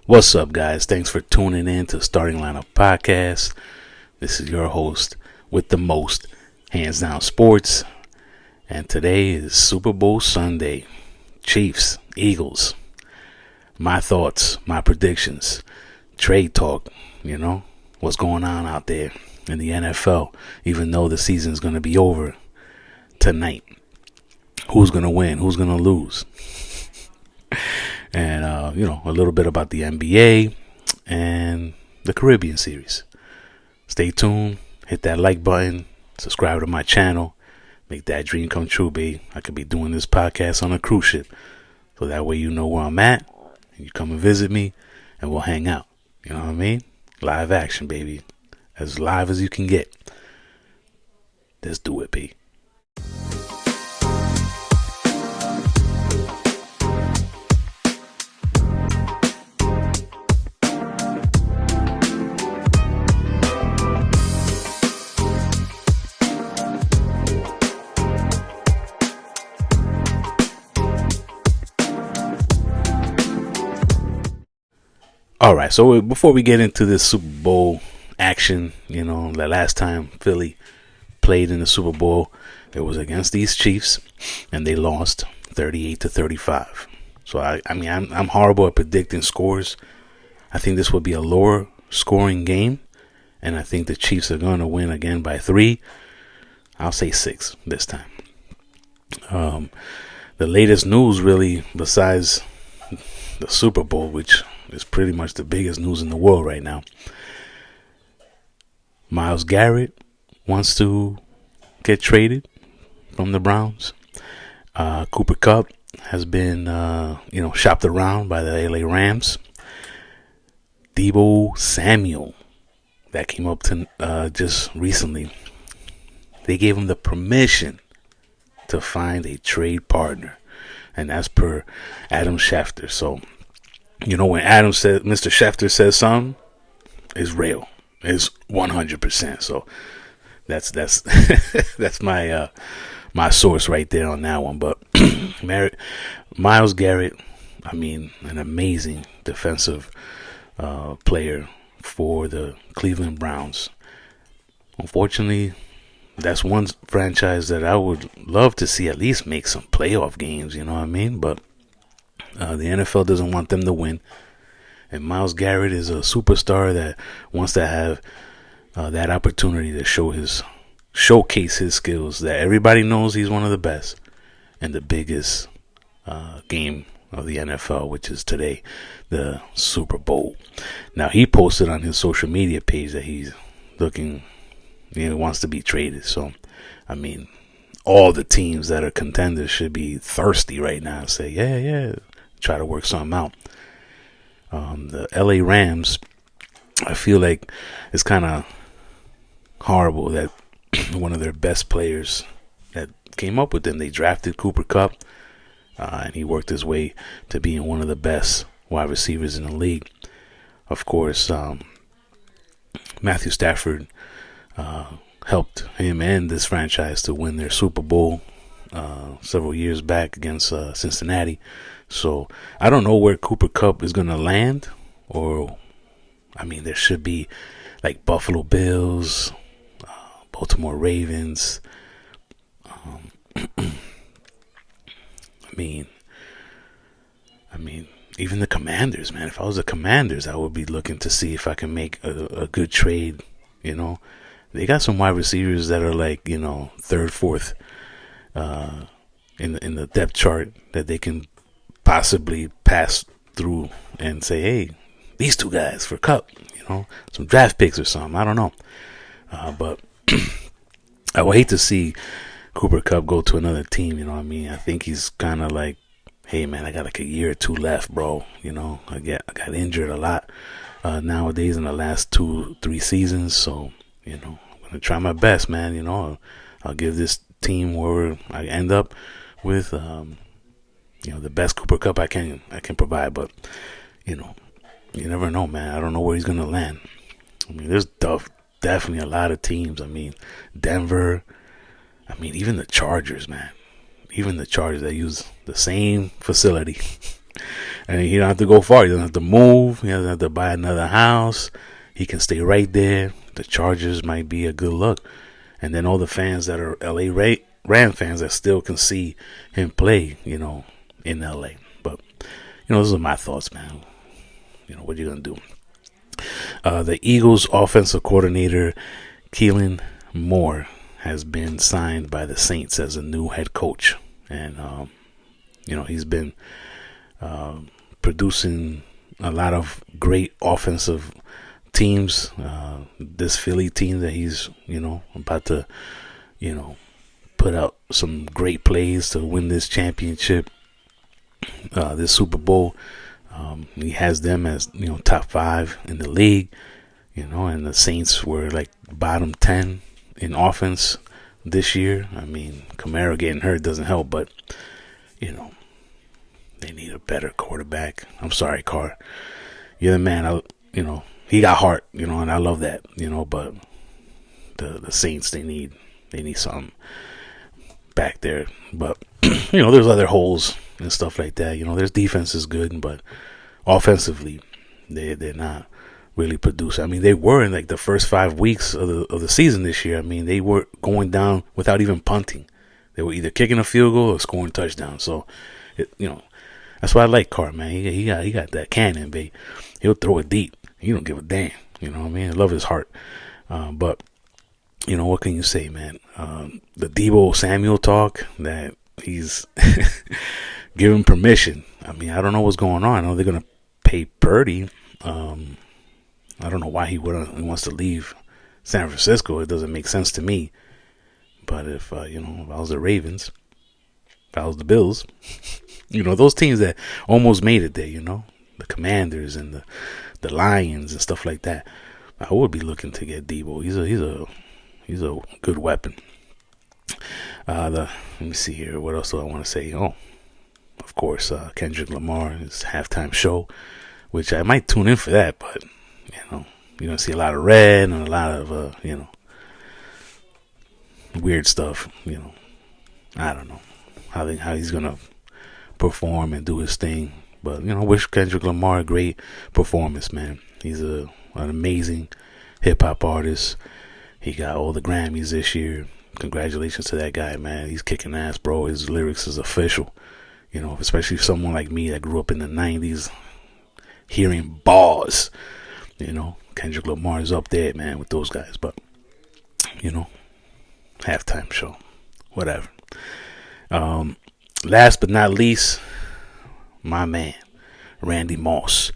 What's up, guys? Thanks for tuning in to Starting Lineup Podcast. This is your host with the most, Hands Down Sports. And today is Super Bowl Sunday. Chiefs, Eagles. My thoughts, my predictions, trade talk, what's going on out there in the NFL, even though the season's going to be over tonight. Who's going to win? Who's going to lose? And, a little bit about the NBA and the Caribbean series. Stay tuned. Hit that like button. Subscribe to my channel. Make that dream come true, babe. I could be doing this podcast on a cruise ship. So that way you know where I'm at. And you come and visit me and we'll hang out. You know what I mean? Live action, baby. As live as you can get. Let's do it, babe. All right, so before we get into this Super Bowl action, the last time Philly played in the Super Bowl, it was against these Chiefs, and they lost 38-35. So I'm horrible at predicting scores. I think this will be a lower scoring game, and I think the Chiefs are going to win again by 3. I'll say 6 this time. The latest news, really, besides the Super Bowl, which is pretty much the biggest news in the world right now. Myles Garrett wants to get traded from the Browns. Cooper Kupp has been, shopped around by the LA Rams. Deebo Samuel, that came up to just recently. They gave him the permission to find a trade partner, and that's per Adam Schefter. So, when Adam said, Mr. Schefter says something, it's real. It's 100%. So that's that's my source right there on that one. But Myles Garrett, an amazing defensive player for the Cleveland Browns. Unfortunately, that's one franchise that I would love to see at least make some playoff games. You know what I mean? But the NFL doesn't want them to win. And Myles Garrett is a superstar that wants to have that opportunity to showcase his skills. That everybody knows he's one of the best and the biggest game of the NFL, which is today, the Super Bowl. Now, he posted on his social media page that he's looking, wants to be traded. So, all the teams that are contenders should be thirsty right now and say, yeah, try to work something out. The LA Rams, I feel like it's kind of horrible that one of their best players that came up with them, they drafted Cooper Kupp, and he worked his way to being one of the best wide receivers in the league. Of course, Matthew Stafford helped him and this franchise to win their Super Bowl several years back against Cincinnati. So I don't know where Cooper Kupp is going to land, or there should be like Buffalo Bills, Baltimore Ravens. Even the Commanders, man. If I was the Commanders, I would be looking to see if I can make a good trade. They got some wide receivers that are like, third, fourth in the depth chart that they can possibly pass through and say, hey, these two guys for Kupp, some draft picks or something. I don't know. But I would hate to see Cooper Kupp go to another team. I think he's kind of like, hey, man, I got like a year or 2 left, bro. I got injured a lot nowadays in the last 2-3 seasons. So, I'm going to try my best, man. I'll give this team where I end up with, the best Cooper Kupp I can provide. But, you never know, man. I don't know where he's going to land. There's definitely a lot of teams. Denver. Even the Chargers, man. Even the Chargers that use the same facility And he don't have to go far. He doesn't have to move. He doesn't have to buy another house. He can stay right there. The Chargers might be a good look. And then all the fans that are LA Ram fans that still can see him play, in LA. But, those are my thoughts, man. What are you going to do? The Eagles offensive coordinator, Keelan Moore, has been signed by the Saints as a new head coach. And, he's been producing a lot of great offensive teams. This Philly team that he's, about to, put out some great plays to win this championship, this Super Bowl. He has them as, top 5 in the league, and the Saints were like bottom 10 in offense this year. I mean, Kamara getting hurt doesn't help, but, they need a better quarterback. I'm sorry, Carr. You're the man. He got heart, and I love that, but the Saints, they need something back there. But, there's other holes and stuff like that. Their defense is good, but offensively, they're not really producing. I mean, they were in like the first 5 weeks of the season this year. I mean, they were going down without even punting. They were either kicking a field goal or scoring touchdowns. So, that's why I like Carr, man. He got that cannon, babe. He'll throw it deep. He don't give a damn. You know what I mean? I love his heart. But, what can you say, man? The Deebo Samuel talk that he's given permission. I mean, I don't know what's going on. I know they're going to pay Purdy. I don't know why he wants to leave San Francisco. It doesn't make sense to me. But if I was the Ravens, if I was the Bills, those teams that almost made it there, the Commanders and the Lions and stuff like that, I would be looking to get Deebo. He's a good weapon. Let me see here. What else do I want to say? Oh, of course, Kendrick Lamar, his halftime show, which I might tune in for that, but you're gonna see a lot of red and a lot of weird stuff. I don't know how he's gonna perform and do his thing, but wish Kendrick Lamar a great performance, man. He's an amazing hip hop artist. He got all the Grammys this year. Congratulations to that guy, man. He's kicking ass, bro. His lyrics is official. Especially someone like me that grew up in the 90s hearing bars. Kendrick Lamar is up there, man, with those guys. But, halftime show. Whatever. Last but not least, my man, Randy Moss,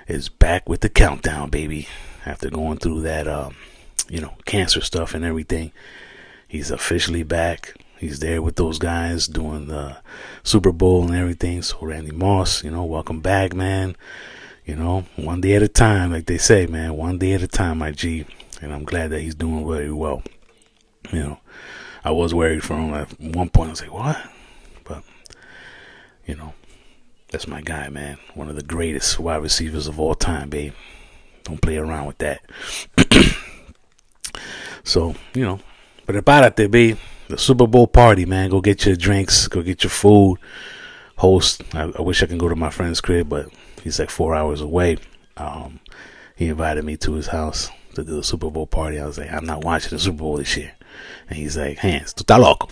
is back with the countdown, baby. After going through that, cancer stuff and everything. He's officially back. He's there with those guys doing the Super Bowl and everything. So Randy Moss, welcome back, man. One day at a time, like they say, man. One day at a time, my G. And I'm glad that he's doing very well. I was worried for him at one point. I was like, what? But, that's my guy, man. One of the greatest wide receivers of all time, babe. Don't play around with that. So, but about it there, babe. The Super Bowl party, man. Go get your drinks. Go get your food. Host. I wish I could go to my friend's crib, but he's like 4 hours away. He invited me to his house to do the Super Bowl party. I was like, I'm not watching the Super Bowl this year. And he's like, Hans, tú estás loco.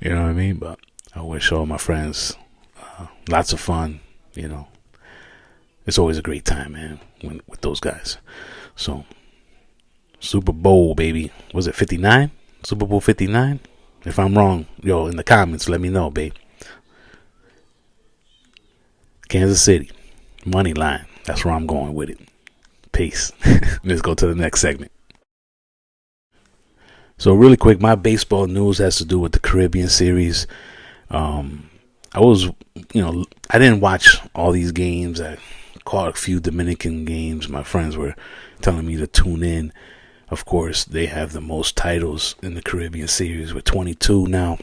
You know what I mean? But I wish all my friends lots of fun. It's always a great time, man, with those guys. So, Super Bowl, baby. Was it 59? Super Bowl 59? If I'm wrong, in the comments, let me know, babe. Kansas City. Money line. That's where I'm going with it. Peace. Let's go to the next segment. So really quick, my baseball news has to do with the Caribbean Series. I didn't watch all these games. I caught a few Dominican games. My friends were telling me to tune in. Of course, they have the most titles in the Caribbean Series with 22 now.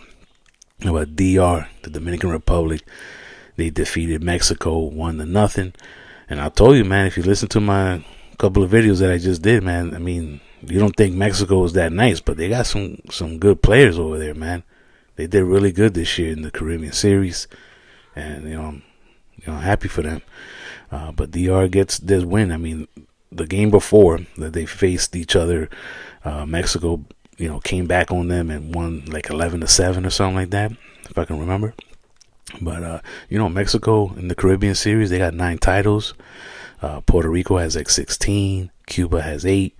But DR, the Dominican Republic, they defeated Mexico 1-0. And I told you, man, if you listen to my couple of videos that I just did, man, I mean, you don't think Mexico is that nice, but they got some good players over there, man. They did really good this year in the Caribbean Series. And, happy for them. But DR gets this win. I mean, the game before that they faced each other, Mexico, came back on them and won like 11-7 or something like that, if I can remember. But Mexico in the Caribbean Series, they got 9 titles. Puerto Rico has like 16. Cuba has 8.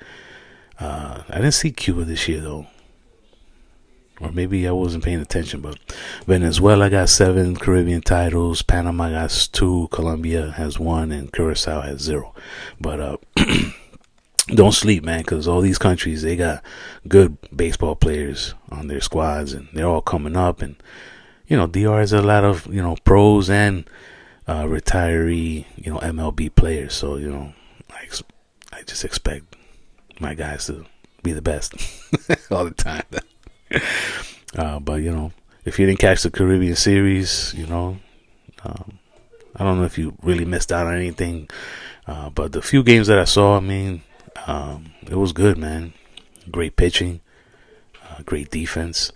I didn't see Cuba this year though, or maybe I wasn't paying attention. But Venezuela got 7 Caribbean titles. Panama got 2. Colombia has 1, and Curacao has 0. But don't sleep, man, because all these countries, they got good baseball players on their squads, and they're all coming up. And DR has a lot of pros and retiree MLB players. So I just expect my guys to be the best all the time. But if you didn't catch the Caribbean Series, I don't know if you really missed out on anything. But the few games that I saw, I mean, it was good, man. Great pitching, great defense,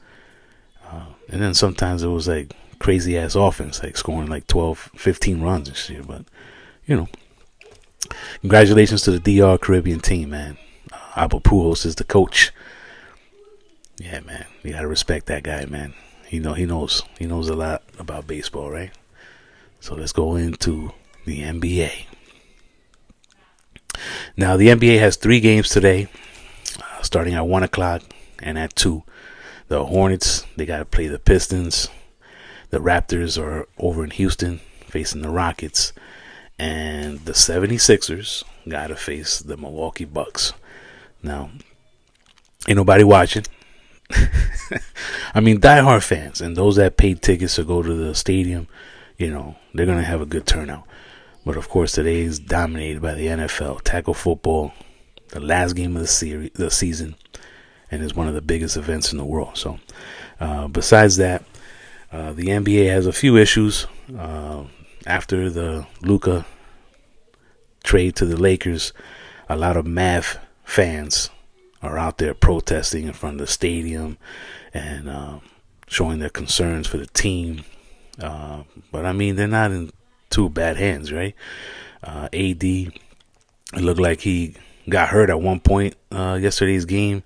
and then sometimes it was like crazy ass offense, like scoring like 12, 15 runs and shit. But congratulations to the DR Caribbean team, man. Abel Pujols is the coach. Yeah, man, you gotta respect that guy, man. He knows a lot about baseball, right? So let's go into the NBA. Now the NBA has 3 games today, starting at 1:00 and at 2. The Hornets, they gotta play the Pistons. The Raptors are over in Houston facing the Rockets, and the 76ers gotta face the Milwaukee Bucks. Now, ain't nobody watching. I mean, diehard fans and those that paid tickets to go to the stadium, they're going to have a good turnout. But of course, today is dominated by the NFL, tackle football, the last game of the season, and is one of the biggest events in the world. So, besides that, the NBA has a few issues. After the Luka trade to the Lakers, a lot of Mavs fans are out there protesting in front of the stadium and showing their concerns for the team. But I mean, they're not in too bad hands, right? AD, it looked like he got hurt at one point yesterday's game.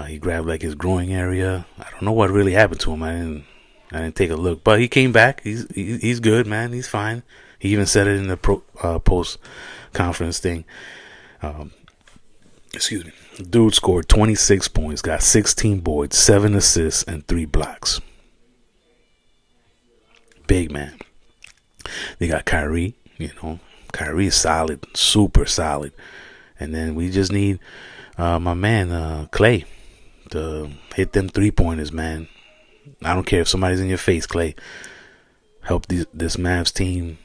He grabbed like his groin area. I don't know what really happened to him. I didn't take a look, but he came back. He's good, man. He's fine. He even said it in the post conference thing. Excuse me. Dude scored 26 points, got 16 boards, 7 assists, and 3 blocks. Big man. They got Kyrie. Kyrie is solid, super solid. And then we just need my man Clay to hit them 3-pointers, man. I don't care if somebody's in your face, Clay. Help this Mavs team,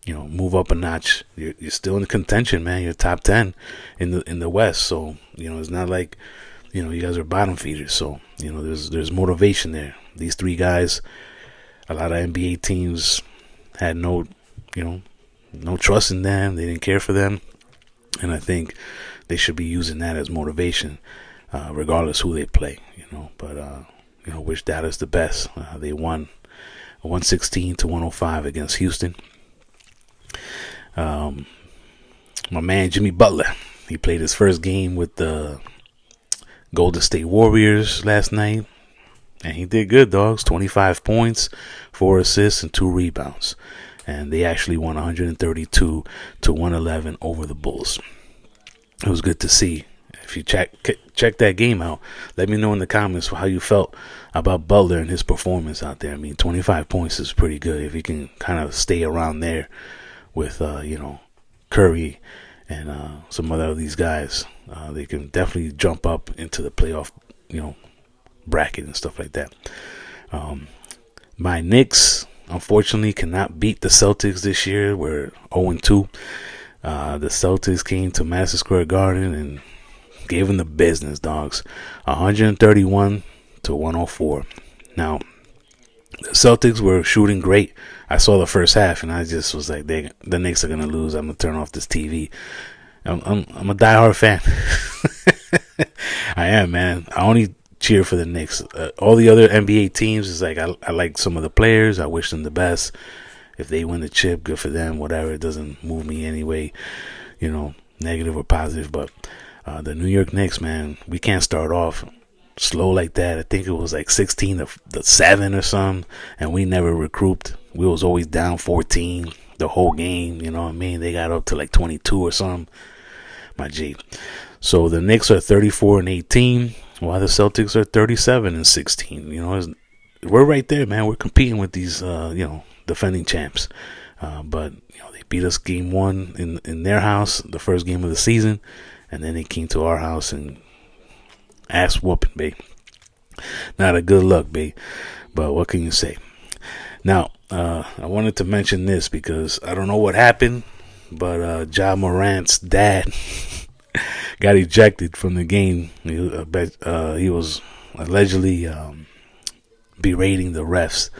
move up a notch. You're still in contention, man. You're top 10 in the West, so it's not like you guys are bottom feeders. So there's motivation there. These 3 guys, a lot of NBA teams had no trust in them. They didn't care for them, and I think they should be using that as motivation, regardless who they play. But wish Dallas the best. They won 116-105 against Houston. My man Jimmy Butler, he played his first game with the Golden State Warriors last night, and he did good, dogs. 25 points, 4 assists, and 2 rebounds, and they actually won 132-111 over the Bulls. It was good to see. If you check that game out, let me know in the comments how you felt about Butler and his performance out there. I mean, 25 points is pretty good. If he can kind of stay around there with Curry and some other of these guys, they can definitely jump up into the playoff bracket and stuff like that. My Knicks unfortunately cannot beat the Celtics this year. We're 0-2. The Celtics came to Madison Square Garden and gave them the business, dogs. 131-104. Now, the Celtics were shooting great. I saw the first half, and I just was like, the Knicks are gonna lose. I'm gonna turn off this TV. I'm a diehard fan. I am, man. I only cheer for the Knicks. All the other NBA teams is like I like some of the players. I wish them the best, If they win the chip, good for them. Whatever, it doesn't move me anyway, negative or positive. But the New York Knicks, man, we can't start off slow like that. I think it was like 16-7 or something, and we never recouped. We was always down 14 the whole game. You know what I mean? They got up to like 22 or something. My G. So the Knicks are 34-18, while the Celtics are 37-16. We're right there, man. We're competing with these, defending champs. But they beat us game one in their house, the first game of the season, and then they came to our house and ass whooping, babe. Not a good look, babe. But what can you say? Now, I wanted to mention this because I don't know what happened, but Ja Morant's dad got ejected from the game. He was allegedly berating the refs.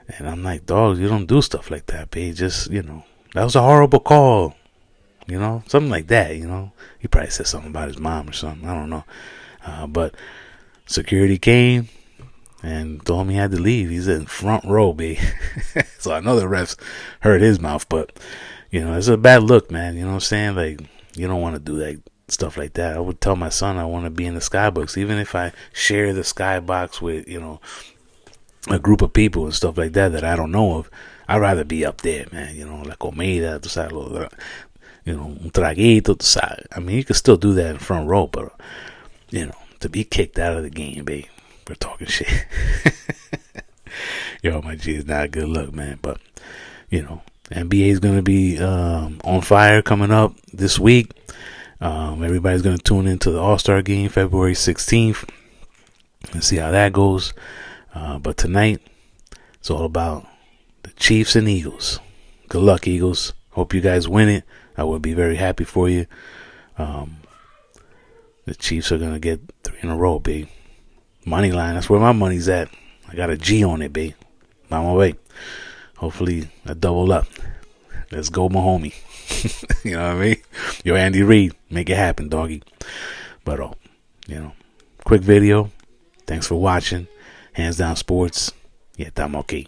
And I'm like, dog, you don't do stuff like that, babe. Just, that was a horrible call. Something like that, He probably said something about his mom or something. I don't know. But security came and told him he had to leave. He's in front row, babe. So I know the refs hurt his mouth, but, it's a bad look, man. You know what I'm saying? Like, you don't want to do that stuff like that. I would tell my son I want to be in the skybox, even if I share the skybox with, a group of people and stuff like that I don't know of. I'd rather be up there, man. La comida, tú sabes, un traguito, tú sabes. I mean, you can still do that in front row, but, to be kicked out of the game, babe, we're talking shit. Yo, my G, is not a good look, man. But, NBA is going to be on fire coming up this week. Everybody's going to tune into the All-Star game February 16th and see how that goes. But tonight, it's all about the Chiefs and Eagles. Good luck, Eagles. Hope you guys win it. I would be very happy for you. The Chiefs are going to get 3 in a row, babe. Money line, that's where my money's at. I got a G on it, babe. On my way. Hopefully, I double up. Let's go, my homie. You know what I mean? Yo, Andy Reid, make it happen, doggy. But, quick video. Thanks for watching. Hands Down Sports. Yeah, estamos aquí.